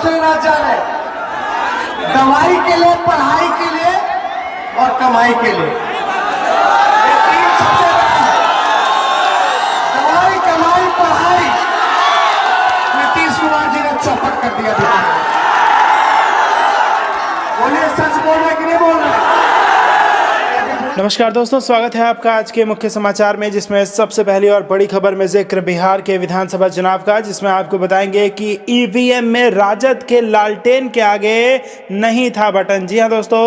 से ना जाने, दवाई के लिए, पढ़ाई के लिए और कमाई के लिए, ये तीन सबसे बड़ा है। दवाई, कमाई, पढ़ाई, नीतीश कुमार जी ने चौपट कर दिया बिहार में। बोलिए, सच बोल रहे कि नहीं बोल रहे? नमस्कार दोस्तों, स्वागत है आपका आज के मुख्य समाचार में, जिसमें सबसे पहली और बड़ी खबर में जिक्र बिहार के विधानसभा चुनाव का, जिसमें आपको बताएंगे कि ईवीएम में राजद के लालटेन के आगे नहीं था बटन। जी हां दोस्तों,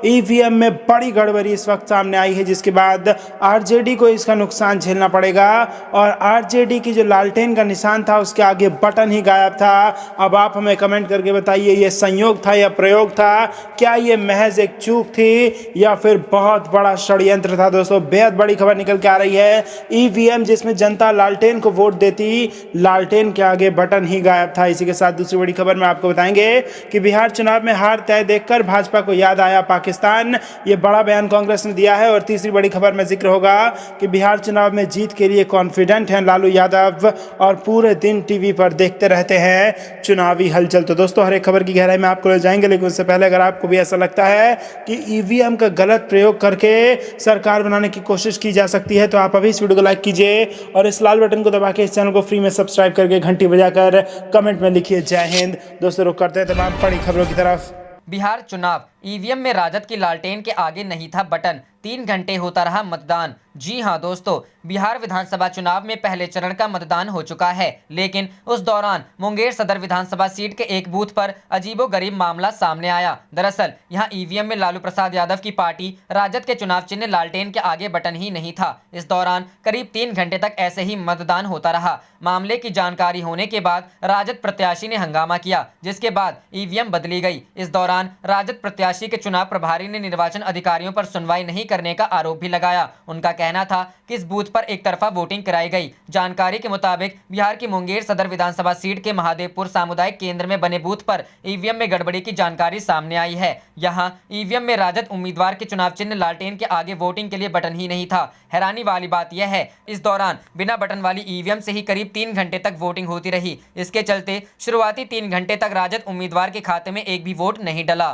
ईवीएम में बड़ी गड़बड़ी इस वक्त सामने आई है, जिसके बाद आरजेडी को इसका नुकसान झेलना पड़ेगा और आरजेडी की जो लालटेन का निशान था उसके आगे बटन ही गायब था। अब आप हमें कमेंट करके बताइए, ये संयोग था या प्रयोग था? क्या ये महज एक चूक थी या फिर बहुत बड़ा षड्यंत्र था? दोस्तों, बेहद बड़ी खबर निकल के आ रही है। ईवीएम जिसमें जनता लालटेन को वोट देती, लालटेन के आगे बटन ही गायब था। इसी के साथ दूसरी बड़ी खबर में आपको बताएंगे कि बिहार चुनाव में हार तय देखकर भाजपा को याद आया पाकिस्तान। ये बड़ा बयान कांग्रेस ने दिया है। और तीसरी बड़ी खबर में जिक्र होगा कि बिहार चुनाव में जीत के लिए कॉन्फिडेंट हैं लालू यादव और पूरे दिन टीवी पर देखते रहते हैं चुनावी हलचल। तो दोस्तों, हर एक खबर की गहराई में आपको ले जाएंगे, लेकिन उससे पहले अगर आपको भी ऐसा लगता है कि ईवीएम का गलत प्रयोग करके सरकार बनाने की कोशिश की जा सकती है, तो आप अभी इस वीडियो को लाइक कीजिए और इस लाल बटन को दबा के इस चैनल को फ्री में सब्सक्राइब करके घंटी बजाकर कमेंट में लिखिए जय हिंद। दोस्तों, रुक करते हैं तमाम बड़ी खबरों की तरफ। बिहार चुनाव, ईवीएम में राजद की लालटेन के आगे नहीं था बटन, 3 घंटे होता रहा मतदान। जी हां दोस्तों, बिहार विधानसभा चुनाव में पहले चरण का मतदान हो चुका है, लेकिन उस दौरान मुंगेर सदर विधानसभा सीट के एक बूथ पर अजीबोगरीब मामला सामने आया। दरअसल यहां ईवीएम में लालू प्रसाद यादव की पार्टी राजद के चुनाव चिन्ह लालटेन के आगे बटन ही नहीं था। इस दौरान करीब 3 घंटे तक ऐसे ही मतदान होता रहा। मामले की जानकारी होने के बाद राजद प्रत्याशी ने हंगामा किया, जिसके बाद ईवीएम बदली गई। इस दौरान राजद प्रत्याशी के चुनाव प्रभारी ने निर्वाचन अधिकारियों पर सुनवाई नहीं करने का आरोप भी लगाया। उनका कहना था कि इस बूथ पर एक तरफा वोटिंग कराई गई। जानकारी के मुताबिक बिहार की मुंगेर सदर विधानसभा सीट के महादेवपुर सामुदायिक केंद्र में बने बूथ पर ईवीएम में गड़बड़ी की जानकारी सामने आई है। यहां ईवीएम में राजद उम्मीदवार के चुनाव चिन्ह लालटेन के आगे वोटिंग के लिए बटन ही नहीं था। हैरानी वाली बात यह है, इस दौरान बिना बटन वाली ईवीएम से ही करीब 3 घंटे तक वोटिंग होती रही। इसके चलते शुरुआती 3 घंटे तक राजद उम्मीदवार के खाते में एक भी वोट नहीं डला।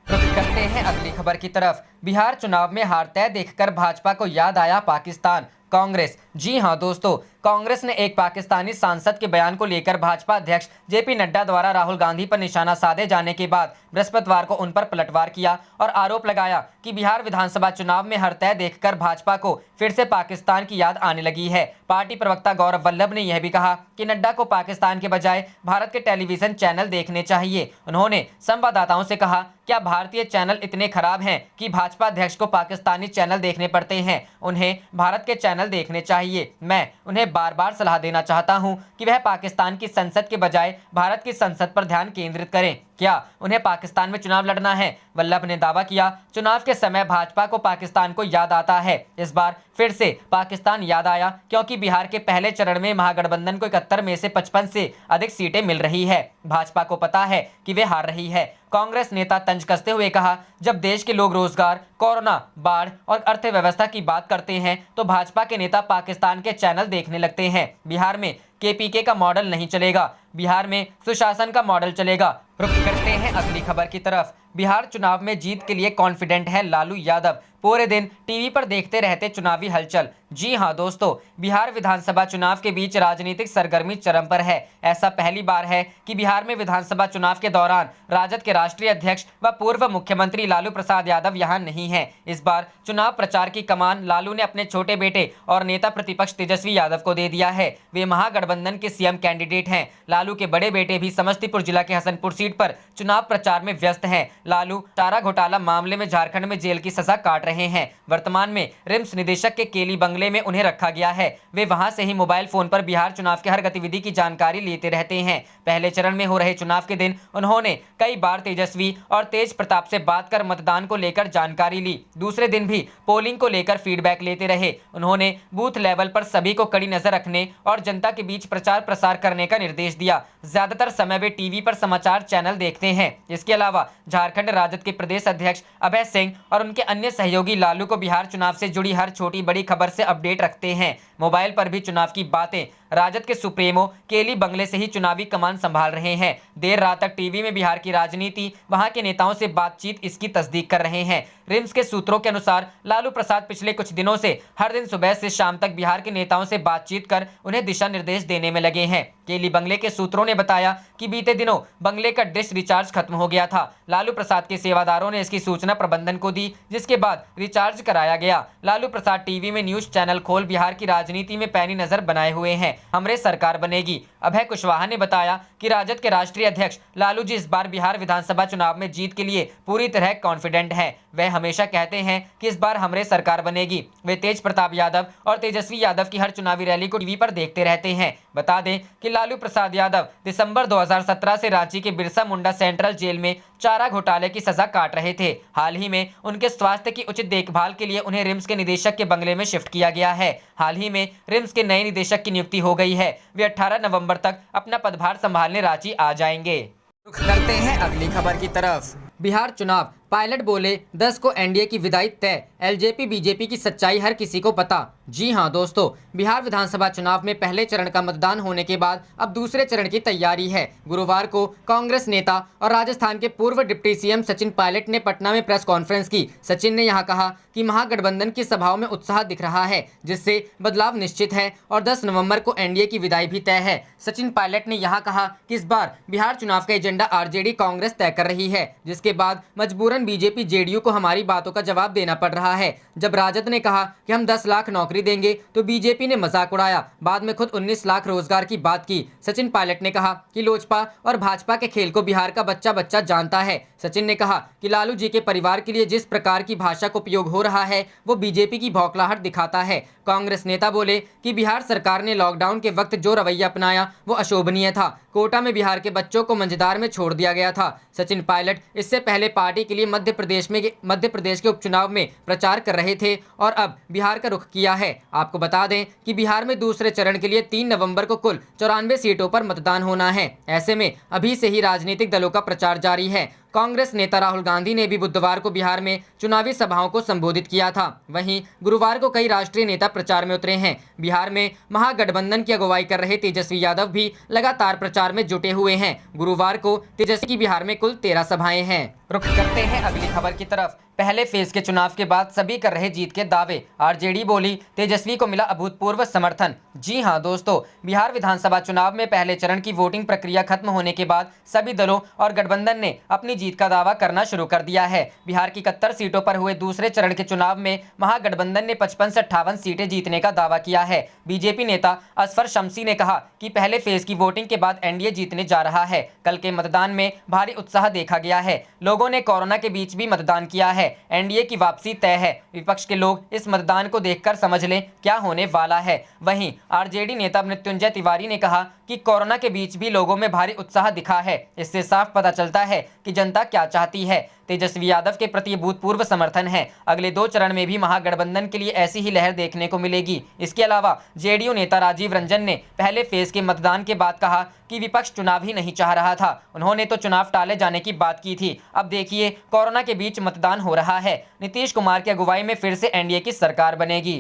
रुख करते हैं अगली खबर की तरफ। बिहार चुनाव में हार तय देखकर भाजपा को याद आया पाकिस्तान, कांग्रेस। जी हां दोस्तों, कांग्रेस ने एक पाकिस्तानी सांसद के बयान को लेकर भाजपा अध्यक्ष जेपी नड्डा द्वारा राहुल गांधी पर निशाना साधे जाने के बाद बृहस्पतिवार को उन पर पलटवार किया और आरोप लगाया कि बिहार विधानसभा चुनाव में हार तय देखकर भाजपा को फिर से पाकिस्तान की याद आने लगी है। पार्टी प्रवक्ता गौरव वल्लभ ने यह भी कहा कि नड्डा को पाकिस्तान के बजाय भारत के टेलीविजन चैनल देखने चाहिए। उन्होंने संवाददाताओं से कहा, क्या भारतीय चैनल इतने खराब हैं कि भाजपा अध्यक्ष को पाकिस्तानी चैनल देखने पड़ते हैं? उन्हें भारत के चैनल देखने चाहिए। मैं उन्हें बार बार सलाह देना चाहता हूं कि वह पाकिस्तान की संसद के बजाय भारत की संसद पर ध्यान केंद्रित करें। क्या उन्हें पाकिस्तान में चुनाव लड़ना है? वल्लभ ने दावा किया, चुनाव के समय भाजपा को पाकिस्तान को याद आता है। इस बार फिर से पाकिस्तान याद आया, क्योंकि बिहार के पहले चरण में महागठबंधन को 71 में से 55 से अधिक सीटें मिल रही है। भाजपा को पता है कि वे हार रही है। कांग्रेस नेता तंज कसते हुए कहा, जब देश के लोग रोजगार, कोरोना, बाढ़ और अर्थव्यवस्था की बात करते हैं तो भाजपा के नेता पाकिस्तान के चैनल देखने लगते हैं। बिहार में केपीके का मॉडल नहीं चलेगा, बिहार में सुशासन का मॉडल चलेगा। रुख करते हैं अगली खबर की तरफ। बिहार चुनाव में जीत के लिए कॉन्फिडेंट है लालू यादव, पूरे दिन टीवी पर देखते रहते चुनावी हलचल। जी हां दोस्तों, बिहार विधानसभा चुनाव के बीच राजनीतिक सरगर्मी चरम पर है। ऐसा पहली बार है कि बिहार में विधानसभा चुनाव के दौरान राजद के राष्ट्रीय अध्यक्ष व पूर्व मुख्यमंत्री लालू प्रसाद यादव यहां नहीं हैं। इस बार चुनाव प्रचार की कमान लालू ने अपने छोटे बेटे और नेता प्रतिपक्ष तेजस्वी यादव को दे दिया है। वे महागठबंधन के सीएम कैंडिडेट हैं। लालू के बड़े बेटे भी समस्तीपुर जिला के हसनपुर सीट पर चुनाव प्रचार में व्यस्त हैं। लालू चारा घोटाला मामले में झारखंड में जेल की सजा काट रहे हैं। वर्तमान में रिम्स निदेशक के केली बंगले में उन्हें रखा गया है। वे वहां से ही मोबाइल फोन पर बिहार चुनाव की हर गतिविधि की जानकारी लेते रहते हैं। पहले चरण में हो रहे चुनाव के दिन उन्होंने कई बार तेजस्वी और तेज प्रताप से बात कर मतदान को लेकर जानकारी ली। दूसरे दिन भी पोलिंग को लेकर फीडबैक लेते रहे। उन्होंने बूथ लेवल पर सभी को कड़ी नजर रखने और जनता के बीच प्रचार प्रसार करने का निर्देश दिया। ज्यादातर समय वे टीवी पर समाचार चैनल देखते हैं। इसके अलावा झारखंड राजद के प्रदेश अध्यक्ष अभय सिंह और उनके अन्य सहयोगी लालू को बिहार चुनाव से जुड़ी हर छोटी बड़ी खबर से अपडेट रखते हैं। मोबाइल पर भी चुनाव की बातें राजद के सुप्रीमो केली बंगले से ही चुनावी कमान संभाल रहे हैं। देर रात तक टीवी में बिहार की राजनीति, वहां के नेताओं से बातचीत इसकी तस्दीक कर रहे हैं। रिम्स के सूत्रों के अनुसार लालू प्रसाद पिछले कुछ दिनों से हर दिन सुबह से शाम तक बिहार के नेताओं से बातचीत कर उन्हें दिशा निर्देश देने में लगे हैं। केली बंगले के सूत्रों ने बताया कि बीते दिनों बंगले का डिश रिचार्ज खत्म हो गया था। लालू प्रसाद के सेवादारों ने इसकी सूचना प्रबंधन को दी, जिसके बाद रिचार्ज कराया गया। लालू प्रसाद टीवी में न्यूज चैनल खोल बिहार की राजनीति में पैनी नजर बनाए हुए हैं। हमरे सरकार बनेगी। अभय कुशवाहा ने बताया कि राजद के राष्ट्रीय अध्यक्ष लालू जी इस बार बिहार विधानसभा चुनाव में जीत के लिए पूरी तरह कॉन्फिडेंट हैं। वह हमेशा कहते हैं कि इस बार हमरे सरकार बनेगी। वे तेज प्रताप यादव और तेजस्वी यादव की हर चुनावी रैली को टीवी पर देखते रहते हैं। बता दें कि लालू प्रसाद यादव दिसंबर 2017 से रांची के बिरसा मुंडा सेंट्रल जेल में चारा घोटाले की सजा काट रहे थे। हाल ही में उनके स्वास्थ्य की उचित देखभाल के लिए उन्हें रिम्स के निदेशक के बंगले में शिफ्ट किया गया है। हाल ही में रिम्स के नए निदेशक की नियुक्ति हो गई है। वे 18 नवंबर तक अपना पदभार संभालने रांची आ जाएंगे। रुख करते हैं अगली खबर की तरफ। बिहार चुनाव, पायलट बोले 10 को एनडीए की विदाई तय। एलजेपी बीजेपी की सच्चाई हर किसी को पता। जी हां दोस्तों, बिहार विधानसभा चुनाव में पहले चरण का मतदान होने के बाद अब दूसरे चरण की तैयारी है। गुरुवार को कांग्रेस नेता और राजस्थान के पूर्व डिप्टी सीएम सचिन पायलट ने पटना में प्रेस कॉन्फ्रेंस की। सचिन ने यहां कहा कि महागठबंधन की सभाओं में उत्साह दिख रहा है, जिससे बदलाव निश्चित है और 10 नवंबर को एनडीए की विदाई भी तय है। सचिन पायलट ने यहां कहा कि इस बार बिहार चुनाव का एजेंडा आरजेडी कांग्रेस तय कर रही है, जिसके बाद मजबूरन बीजेपी जेडीयू को हमारी बातों का जवाब देना पड़ रहा है। जब राजद ने कहा कि हम 10 लाख नौकरी देंगे तो बीजेपी ने मजाक उड़ाया, बाद में खुद 19 लाख रोजगार की बात की। सचिन पायलट ने कहा कि लोजपा और भाजपा के खेल को बिहार का बच्चा बच्चा जानता है। सचिन ने कहा कि लालू जी के परिवार के लिए जिस प्रकार की भाषा का उपयोग हो रहा है वो बीजेपी की बौखलाहट दिखाता है। कांग्रेस नेता बोले कि बिहार सरकार ने लॉकडाउन के वक्त जो रवैया अपनाया वो अशोभनीय था। कोटा में बिहार के बच्चों को मंझदार में छोड़ दिया गया था। सचिन पायलट इससे पहले पार्टी के लिए मध्य प्रदेश के उपचुनाव में प्रचार कर रहे थे और अब बिहार का रुख किया है। आपको बता दें कि बिहार में दूसरे चरण के लिए 3 नवंबर को कुल 94 सीटों पर मतदान होना है। ऐसे में अभी से ही राजनीतिक दलों का प्रचार जारी है। कांग्रेस नेता राहुल गांधी ने भी बुधवार को बिहार में चुनावी सभाओं को संबोधित किया था। वहीं गुरुवार को कई राष्ट्रीय नेता प्रचार में उतरे हैं। बिहार में महागठबंधन की अगुवाई कर रहे तेजस्वी यादव भी लगातार प्रचार में जुटे हुए हैं। गुरुवार को तेजस्वी की बिहार में कुल 13 सभाएं हैं। रुख करते हैं अगली खबर की तरफ। पहले फेज के चुनाव के बाद सभी कर रहे जीत के दावे। आरजेडी बोली तेजस्वी को मिला अभूतपूर्व समर्थन। जी हां दोस्तों, बिहार विधानसभा चुनाव में पहले चरण की वोटिंग प्रक्रिया खत्म होने के बाद सभी दलों और गठबंधन ने अपनी जीत का दावा करना शुरू कर दिया है। बिहार की 71 सीटों पर हुए दूसरे चरण के चुनाव में महागठबंधन ने 55 से 58 सीटें जीतने का दावा किया है। बीजेपी नेता असफर शमसी ने कहा कि पहले फेज की वोटिंग के बाद एनडीए जीतने जा रहा है। कल के मतदान में भारी उत्साह देखा गया है। लोगों ने कोरोना के बीच भी मतदान किया है। एनडीए की वापसी तय है। विपक्ष के लोग इस मतदान को देखकर समझ लें क्या होने वाला है। वहीं आरजेडी नेता मृत्युंजय तिवारी ने कहा कि कोरोना के बीच भी लोगों में भारी उत्साह दिखा है। इससे साफ पता चलता है कि जनता क्या चाहती है। तेजस्वी यादव के प्रति भूतपूर्व समर्थन है। अगले 2 चरण में भी महागठबंधन के लिए ऐसी ही लहर देखने को मिलेगी। इसके अलावा जेडीयू नेता राजीव रंजन ने पहले फेज के मतदान के बाद कहा कि विपक्ष चुनाव ही नहीं चाह रहा था। उन्होंने तो चुनाव टाले जाने की बात की थी। अब देखिए कोरोना के बीच मतदान हो रहा है। नीतीश कुमार की अगुवाई में फिर से एनडीए की सरकार बनेगी।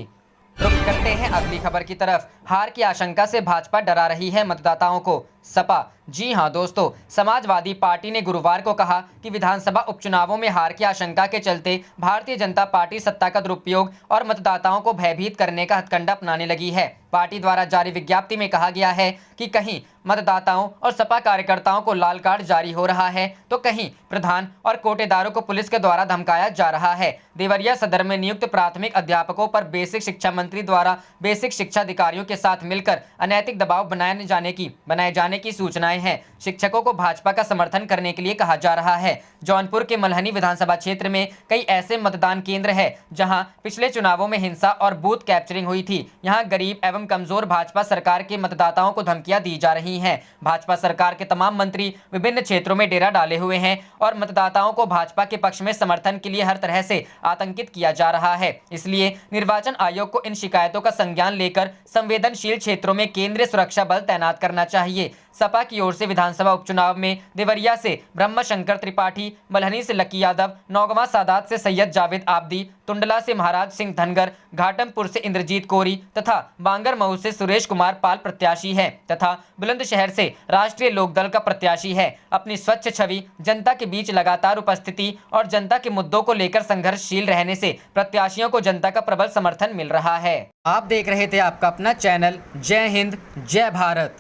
रुख करते हैं अगली खबर की तरफ। हार की आशंका से भाजपा डरा रही है मतदाताओं को। सपा, जी हां दोस्तों, समाजवादी पार्टी ने गुरुवार को कहा कि विधानसभा उपचुनावों में हार की आशंका के चलते भारतीय जनता पार्टी सत्ता का दुरुपयोग और मतदाताओं को भयभीत करने का हथकंडा अपनाने लगी है। पार्टी द्वारा जारी विज्ञप्ति में कहा गया है कि कहीं मतदाताओं और सपा कार्यकर्ताओं को लाल कार्ड जारी हो रहा है तो कहीं प्रधान और कोटेदारों को पुलिस के द्वारा धमकाया जा रहा है। देवरिया सदर में नियुक्त प्राथमिक अध्यापकों पर बेसिक शिक्षा मंत्री द्वारा बेसिक शिक्षा अधिकारियों के साथ मिलकर अनैतिक दबाव बनाए जाने की सूचनाएं हैं। शिक्षकों को भाजपा का समर्थन करने के लिए कहा जा रहा है। जौनपुर के मल्हनी विधानसभा क्षेत्र में कई ऐसे मतदान केंद्र है जहां पिछले चुनावों में हिंसा और बूथ कैप्चरिंग हुई थी। यहां गरीब एवं कमजोर भाजपा सरकार के मतदाताओं को धमकियां दी जा रही हैं। भाजपा सरकार के तमाम मंत्री विभिन्न क्षेत्रों में डेरा डाले हुए हैं और मतदाताओं को भाजपा के पक्ष में समर्थन के लिए हर तरह से आतंकित किया जा रहा है। इसलिए निर्वाचन आयोग को इन शिकायतों का संज्ञान लेकर संवेदनशील क्षेत्रों में केंद्रीय सुरक्षा बल तैनात करना चाहिए। सपा की ओर से विधानसभा उपचुनाव में देवरिया से ब्रह्मशंकर त्रिपाठी, मल्हनी से लकी यादव, नौगवा सादात से सैयद जावेद आब्दी, टुंडला से महाराज सिंह धनगर, घाटमपुर से इंद्रजीत कोरी तथा बांगर मऊ से सुरेश कुमार पाल प्रत्याशी है तथा बुलंदशहर से राष्ट्रीय लोकदल का प्रत्याशी है। अपनी स्वच्छ छवि, जनता के बीच लगातार उपस्थिति और जनता के मुद्दों को लेकर संघर्षशील रहने से प्रत्याशियों को जनता का प्रबल समर्थन मिल रहा है। आप देख रहे थे आपका अपना चैनल जय हिंद जय भारत।